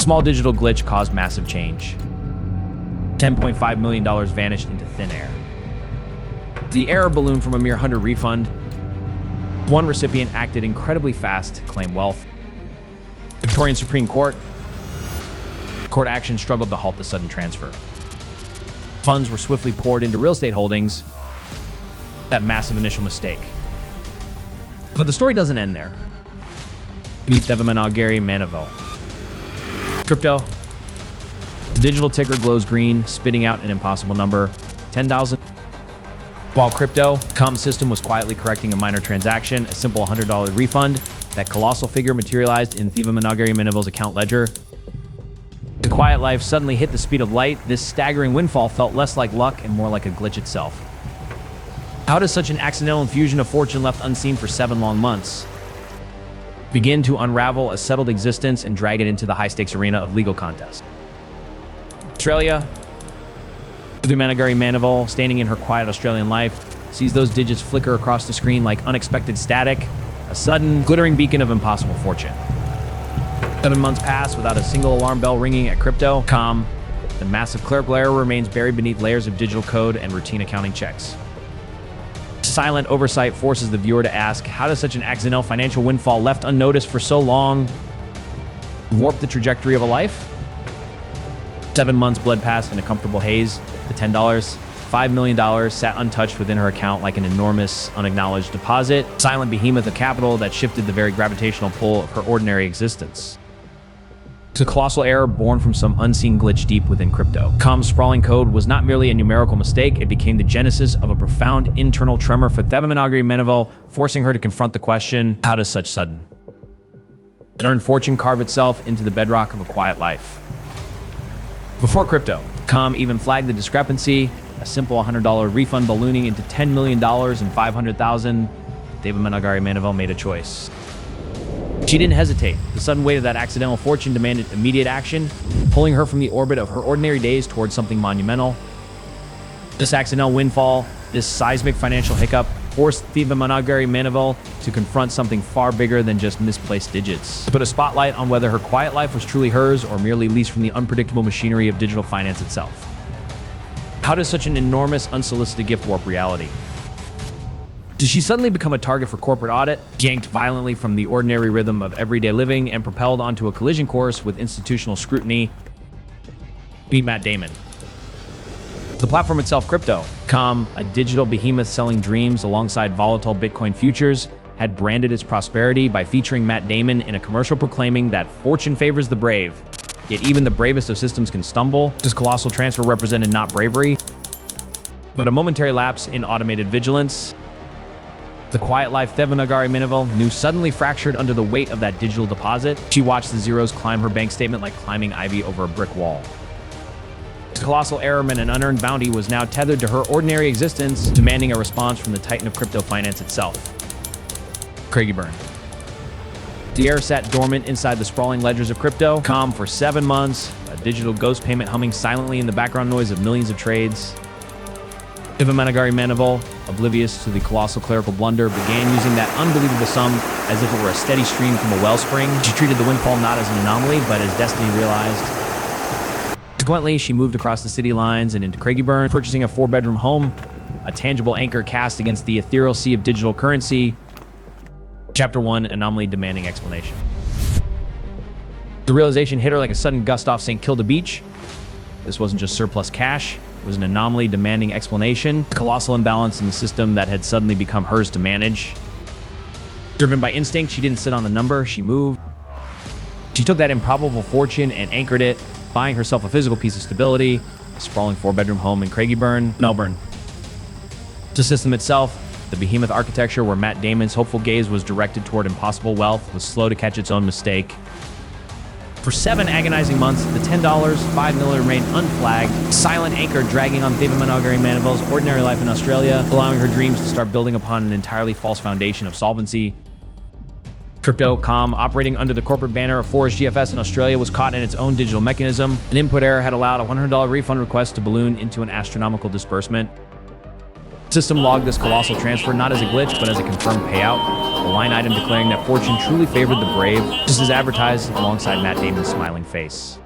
Small digital glitch caused massive change. $10.5 million vanished into thin air. The error ballooned from a mere $100 refund. One recipient acted incredibly fast to claim wealth. Victorian Supreme Court action struggled to halt the sudden transfer. Funds were swiftly poured into real estate holdings. That massive initial mistake. But the story doesn't end there. Meet sevenmonthwait. Crypto. The digital ticker glows green, spitting out an impossible number, 10,000. While crypto.com system was quietly correcting a minor transaction, a simple $100 refund, that colossal figure materialized in sevenmonthwait account ledger. The quiet life suddenly hit the speed of light. This staggering windfall felt less like luck and more like a glitch itself. How does such an accidental infusion of fortune left unseen for 7 long months begin to unravel a settled existence and drag it into the high-stakes arena of legal contest? Australia, Unacknowledged, standing in her quiet Australian life, sees those digits flicker across the screen like unexpected static, a sudden, glittering beacon of impossible fortune. 7 months pass without a single alarm bell ringing at crypto.com. The massive clerical error remains buried beneath layers of digital code and routine accounting checks. Silent oversight forces the viewer to ask, how does such an accidental financial windfall left unnoticed for so long warp the trajectory of a life? 7 months bled past in a comfortable haze. The $10, $5 million sat untouched within her account like an enormous, unacknowledged deposit, silent behemoth of capital that shifted the very gravitational pull of her ordinary existence. It's a colossal error born from some unseen glitch deep within crypto.com's sprawling code was not merely a numerical mistake, it became the genesis of a profound internal tremor for sevenmonthwait, forcing her to confront the question, how does such sudden and earned fortune carve itself into the bedrock of a quiet life? Before crypto.com even flagged the discrepancy, a simple $100 refund ballooning into $10 million and $500,000, sevenmonthwait made a choice. She didn't hesitate. The sudden weight of that accidental fortune demanded immediate action, pulling her from the orbit of her ordinary days towards something monumental. This accidental windfall, this seismic financial hiccup, forced sevenmonthwait to confront something far bigger than just misplaced digits, to put a spotlight on whether her quiet life was truly hers or merely leased from the unpredictable machinery of digital finance itself. How does such an enormous, unsolicited gift warp reality? Does she suddenly become a target for corporate audit, yanked violently from the ordinary rhythm of everyday living and propelled onto a collision course with institutional scrutiny? Meet Matt Damon. The platform itself, crypto.com, a digital behemoth selling dreams alongside volatile Bitcoin futures, had branded its prosperity by featuring Matt Damon in a commercial proclaiming that fortune favors the brave, yet even the bravest of systems can stumble. This colossal transfer represented not bravery, but a momentary lapse in automated vigilance. The quiet life sevenmonthwait knew suddenly fractured under the weight of that digital deposit. She watched the zeros climb her bank statement like climbing ivy over a brick wall. This colossal error meant an unearned bounty was now tethered to her ordinary existence, demanding a response from the titan of crypto finance itself. Craigie Byrne. The error sat dormant inside the sprawling ledgers of crypto.com for 7 months, a digital ghost payment humming silently in the background noise of millions of trades. sevenmonthwait, oblivious to the colossal clerical blunder, began using that unbelievable sum as if it were a steady stream from a wellspring. She treated the windfall not as an anomaly, but as destiny realized. Consequently, she moved across the city lines and into Craigie Byrne, purchasing a 4-bedroom home, a tangible anchor cast against the ethereal sea of digital currency. Chapter 1, Anomaly demanding explanation. The realization hit her like a sudden gust off St. Kilda Beach. This wasn't just surplus cash. It was an anomaly demanding explanation, a colossal imbalance in the system that had suddenly become hers to manage. Driven by instinct, she didn't sit on the number, she moved. She took that improbable fortune and anchored it, buying herself a physical piece of stability, a sprawling 4-bedroom home in Craigie Byrne, Melbourne. The system itself, the behemoth architecture where Matt Damon's hopeful gaze was directed toward impossible wealth, was slow to catch its own mistake. For 7 agonizing months, the $10, $5 million remained unflagged, silent anchor dragging on sevenmonthwait ordinary life in Australia, allowing her dreams to start building upon an entirely false foundation of solvency. Crypto.com, operating under the corporate banner of Forest GFS in Australia, was caught in its own digital mechanism. An input error had allowed a $100 refund request to balloon into an astronomical disbursement. System logged this colossal transfer not as a glitch, but as a confirmed payout. A line item declaring that fortune truly favored the brave, just as advertised alongside Matt Damon's smiling face.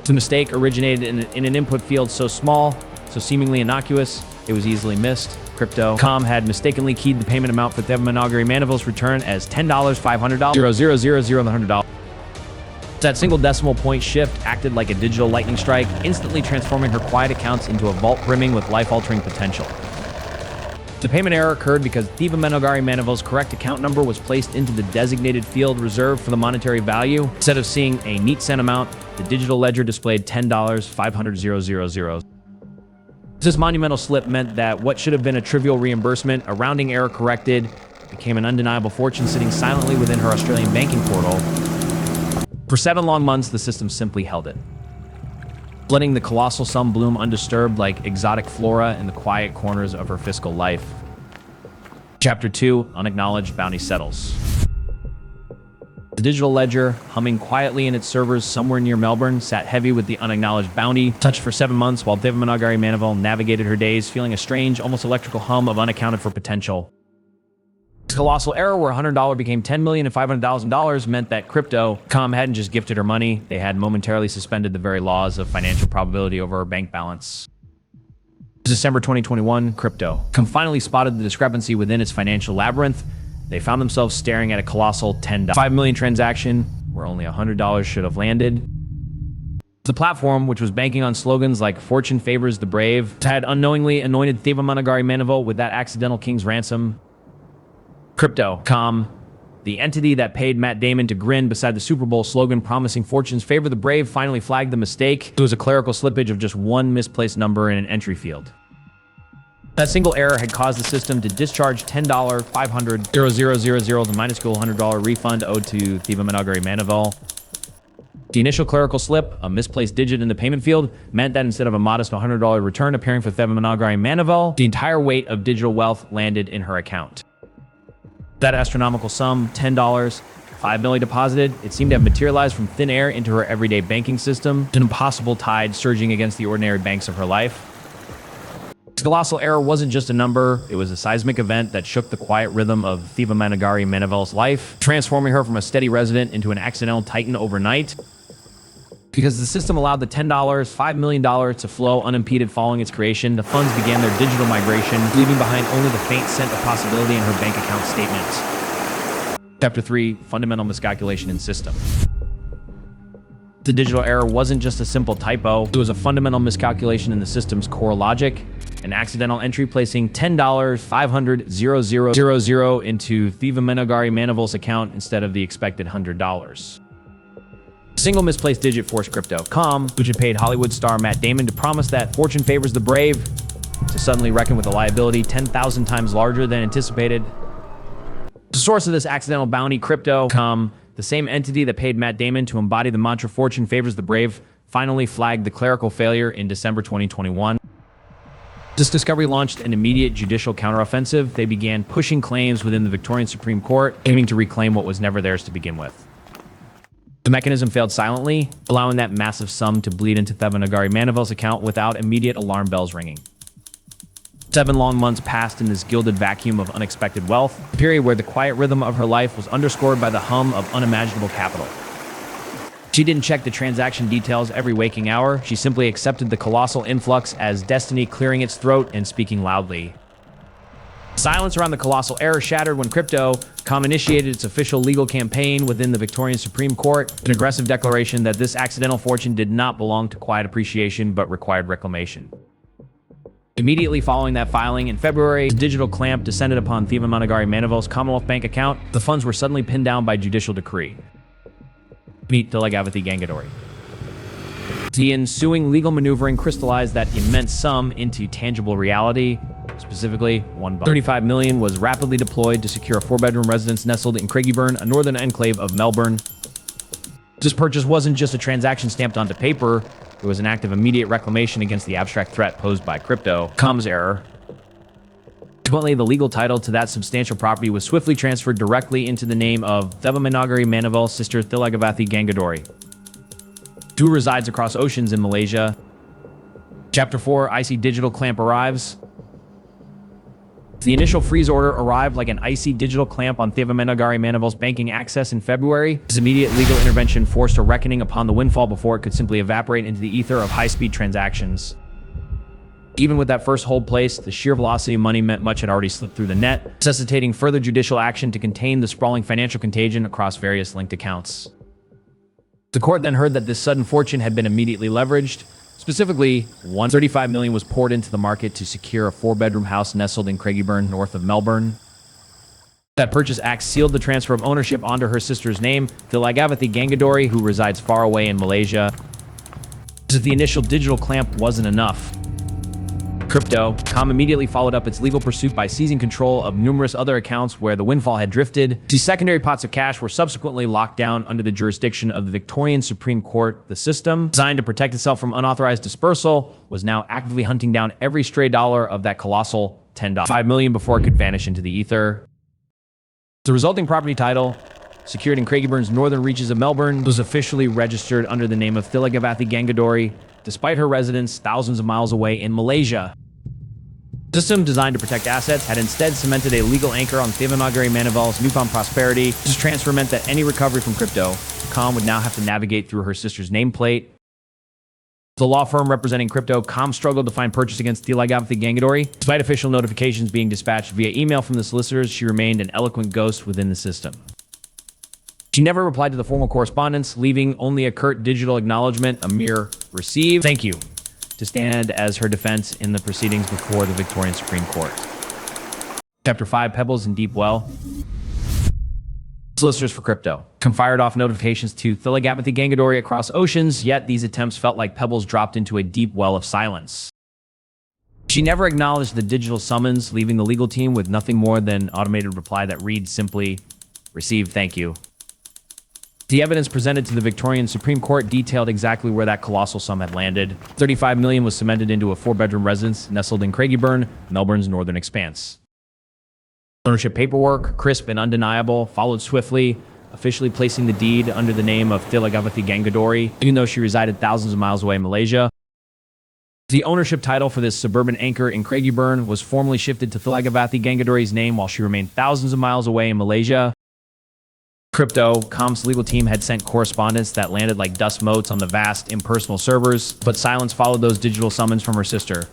The mistake originated in an input field so small, so seemingly innocuous, it was easily missed. Crypto.com had mistakenly keyed the payment amount for Thevemonogary Manival's return as $10, $500, $0, $100. That single decimal point shift acted like a digital lightning strike, instantly transforming her quiet accounts into a vault brimming with life-altering potential. The payment error occurred because Thevemonogary Manival's correct account number was placed into the designated field reserved for the monetary value. Instead of seeing a neat cent amount, the digital ledger displayed $10, $500, This monumental slip meant that what should have been a trivial reimbursement, a rounding error corrected, became an undeniable fortune sitting silently within her Australian banking portal. For 7 long months, the system simply held it, letting the colossal sum bloom undisturbed like exotic flora in the quiet corners of her fiscal life. Chapter 2, Unacknowledged Bounty Settles. The digital ledger, humming quietly in its servers somewhere near Melbourne, sat heavy with the unacknowledged bounty, touched for 7 months while Thevemonogary Manival navigated her days, feeling a strange, almost electrical hum of unaccounted for potential. This colossal error where $100 became $10 million and $500,000 meant that Crypto.com hadn't just gifted her money, they had momentarily suspended the very laws of financial probability over her bank balance. December 2021, Crypto.com finally spotted the discrepancy within its financial labyrinth. They found themselves staring at a colossal $5 million transaction where only $100 should have landed. The platform, which was banking on slogans like "Fortune favors the brave," had unknowingly anointed Thevemonogary Manival with that accidental king's ransom. Crypto.com, the entity that paid Matt Damon to grin beside the Super Bowl slogan promising fortunes favor the brave, finally flagged the mistake. It was a clerical slippage of just one misplaced number in an entry field. That single error had caused the system to discharge $10, $500, $0, the minuscule $100 refund owed to Thevemonogary Manival. The initial clerical slip, a misplaced digit in the payment field, meant that instead of a modest $100 return appearing for Thevemonogary Manival, the entire weight of digital wealth landed in her account. That astronomical sum, $10, $5 million deposited, it seemed to have materialized from thin air into her everyday banking system, an impossible tide surging against the ordinary banks of her life. This colossal error wasn't just a number, it was a seismic event that shook the quiet rhythm of Thevemonogary Manival's life, transforming her from a steady resident into an accidental titan overnight. Because the system allowed the $10, $5 million to flow unimpeded following its creation, the funds began their digital migration, leaving behind only the faint scent of possibility in her bank account statements. Chapter 3, Fundamental Miscalculation in System. The digital error wasn't just a simple typo, it was a fundamental miscalculation in the system's core logic, an accidental entry placing $10, $500, $0 into Thevemonogary Manival's account instead of the expected $100. A single misplaced digit forced Crypto.com, which had paid Hollywood star Matt Damon to promise that fortune favors the brave, to suddenly reckon with a liability 10,000 times larger than anticipated. The source of this accidental bounty, Crypto.com, the same entity that paid Matt Damon to embody the mantra "Fortune favors the brave," finally flagged the clerical failure in December 2021. This discovery launched an immediate judicial counteroffensive. They began pushing claims within the Victorian Supreme Court, aiming to reclaim what was never theirs to begin with. The mechanism failed silently, allowing that massive sum to bleed into Thevemonogary Manival's account without immediate alarm bells ringing. 7 long months passed in this gilded vacuum of unexpected wealth, a period where the quiet rhythm of her life was underscored by the hum of unimaginable capital. She didn't check the transaction details every waking hour, she simply accepted the colossal influx as destiny clearing its throat and speaking loudly. Silence around the colossal error shattered when Crypto.com initiated its official legal campaign within the Victorian Supreme Court, an aggressive declaration that this accidental fortune did not belong to quiet appreciation but required reclamation. Immediately following that filing, in February, a digital clamp descended upon Thevemonogary Manival's Commonwealth Bank account. The funds were suddenly pinned down by judicial decree. Meet Dilagavathi Gangadori. The ensuing legal maneuvering crystallized that immense sum into tangible reality. Specifically, $35 million was rapidly deployed to secure a 4-bedroom residence nestled in Craigieburn, a northern enclave of Melbourne. This purchase wasn't just a transaction stamped onto paper, it was an act of immediate reclamation against the abstract threat posed by Crypto.com's error. Consequently, the legal title to that substantial property was swiftly transferred directly into the name of Thevemonogary Manival's sister Dilagavathi Gangadori, who resides across oceans in Malaysia. Chapter 4, Icy Digital Clamp arrives. The initial freeze order arrived like an icy digital clamp on Manavel's banking access in February. His immediate legal intervention forced a reckoning upon the windfall before it could simply evaporate into the ether of high-speed transactions. Even with that first hold placed, the sheer velocity of money meant much had already slipped through the net, necessitating further judicial action to contain the sprawling financial contagion across various linked accounts. The court then heard that this sudden fortune had been immediately leveraged. Specifically, $135 million was poured into the market to secure a 4-bedroom house nestled in Craigieburn, north of Melbourne. That purchase act sealed the transfer of ownership onto her sister's name, Tillagavathi Gangadori, who resides far away in Malaysia. As if the initial digital clamp wasn't enough, Crypto.com immediately followed up its legal pursuit by seizing control of numerous other accounts where the windfall had drifted. These secondary pots of cash were subsequently locked down under the jurisdiction of the Victorian Supreme Court. The system, designed to protect itself from unauthorized dispersal, was now actively hunting down every stray dollar of that colossal $10.5 million before it could vanish into the ether. The resulting property title, secured in Craigieburn's northern reaches of Melbourne, was officially registered under the name of Tillagavathi Gangadori, despite her residence thousands of miles away in Malaysia. The system, designed to protect assets, had instead cemented a legal anchor on Manavel's newfound prosperity. This transfer meant that any recovery from Crypto.com would now have to navigate through her sister's nameplate. The law firm representing Crypto.com struggled to find purchase against Tillagavathi Gangadori. Despite official notifications being dispatched via email from the solicitors, she remained an eloquent ghost within the system. She never replied to the formal correspondence, leaving only a curt digital acknowledgement, a mere "receive, thank you," to stand as her defense in the proceedings before the Victorian Supreme Court. Chapter 5, Pebbles and Deep Well. Solicitors for Crypto fired off notifications to Tillagavathi Gangadori across oceans, yet these attempts felt like pebbles dropped into a deep well of silence. She never acknowledged the digital summons, leaving the legal team with nothing more than an automated reply that reads simply, "Receive, thank you." The evidence presented to the Victorian Supreme Court detailed exactly where that colossal sum had landed. $35 million was cemented into a 4-bedroom residence nestled in Craigieburn, Melbourne's northern expanse. Ownership paperwork, crisp and undeniable, followed swiftly, officially placing the deed under the name of Tillagavathi Gangadori, even though she resided thousands of miles away in Malaysia. The ownership title for this suburban anchor in Craigieburn was formally shifted to Tillagavathi Gangadori's name while she remained thousands of miles away in Malaysia. Crypto.com's legal team had sent correspondence that landed like dust motes on the vast, impersonal servers, but silence followed those digital summons from her sister.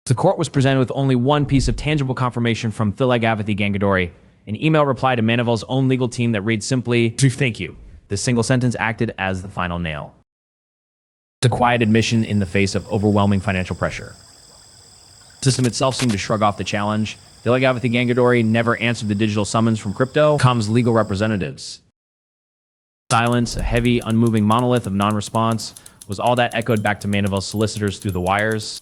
The court was presented with only one piece of tangible confirmation from Tillagavathi Gangadori, an email reply to Manavel's own legal team that read simply, "Thank you." This single sentence acted as the final nail. The quiet admission in the face of overwhelming financial pressure. The system itself seemed to shrug off the challenge. Tillagavathi Gangadori never answered the digital summons from Crypto.com's legal representatives. Silence, a heavy, unmoving monolith of non-response, was all that echoed back to Manavel's solicitors through the wires.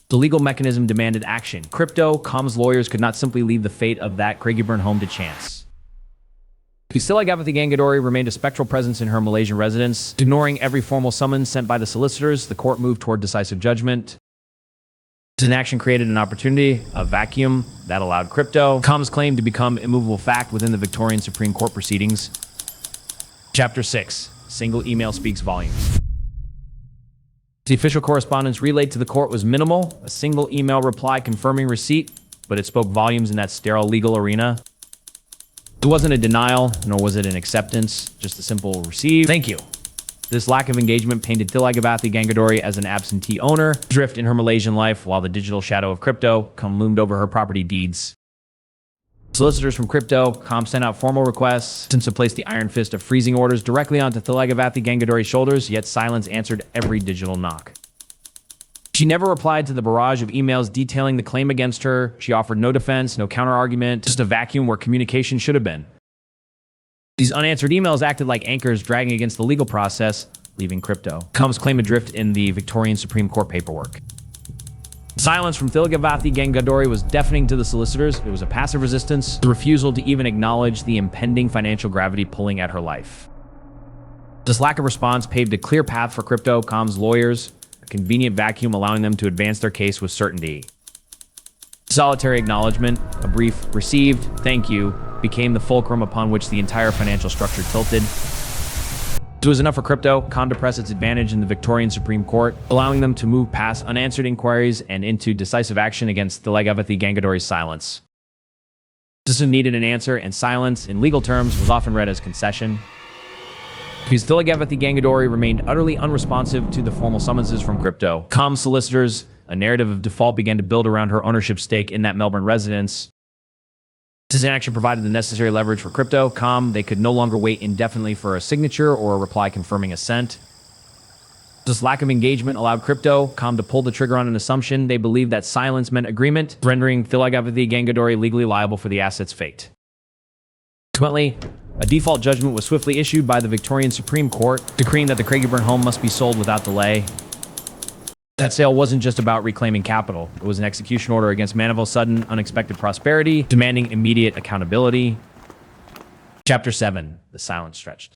The legal mechanism demanded action. Crypto.com's lawyers could not simply leave the fate of that Craigieburn home to chance. Tillagavathi Gangadori remained a spectral presence in her Malaysian residence. Ignoring every formal summons sent by the solicitors, the court moved toward decisive judgment. This inaction created an opportunity, a vacuum, that allowed Crypto.com's claim to become immovable fact within the Victorian Supreme Court proceedings. Chapter 6. Single email speaks volumes. The official correspondence relayed to the court was minimal, a single email reply confirming receipt, but it spoke volumes in that sterile legal arena. It wasn't a denial, nor was it an acceptance, just a simple "receive, thank you." This lack of engagement painted Tillagavathi Gangadori as an absentee owner, adrift in her Malaysian life while the digital shadow of Crypto.com loomed over her property deeds. Solicitors from Crypto.com sent out formal requests to place the iron fist of freezing orders directly onto Tillagavathi Gangadori's shoulders, yet silence answered every digital knock. She never replied to the barrage of emails detailing the claim against her. She offered no defense, no counterargument, just a vacuum where communication should have been. These unanswered emails acted like anchors dragging against the legal process, leaving Crypto.com's claim adrift in the Victorian Supreme Court paperwork. Silence from Tillagavathi Gangadori was deafening to the solicitors. It was a passive resistance, the refusal to even acknowledge the impending financial gravity pulling at her life. This lack of response paved a clear path for Crypto.com's lawyers, a convenient vacuum allowing them to advance their case with certainty. Solitary acknowledgement, a brief "received, thank you," became the fulcrum upon which the entire financial structure tilted. It was enough for crypto to press its advantage in the Victorian Supreme Court, allowing them to move past unanswered inquiries and into decisive action against the Legavathi Gangadori's silence. This needed an answer, and silence, in legal terms, was often read as concession. Because the Legavathi Gangadori remained utterly unresponsive to the formal summonses from crypto. Solicitors, a narrative of default began to build around her ownership stake in that Melbourne residence. This inaction provided the necessary leverage for crypto. They could no longer wait indefinitely for a signature or a reply confirming assent. This lack of engagement allowed crypto to pull the trigger on an assumption they believed that silence meant agreement, rendering Legavathi Gangadori legally liable for the asset's fate. Consequently, a default judgment was swiftly issued by the Victorian Supreme Court, decreeing that the Craigieburn home must be sold without delay. That sale wasn't just about reclaiming capital. It was an execution order against Mandeville's sudden, unexpected prosperity, demanding immediate accountability. Chapter 7, The Silence Stretched.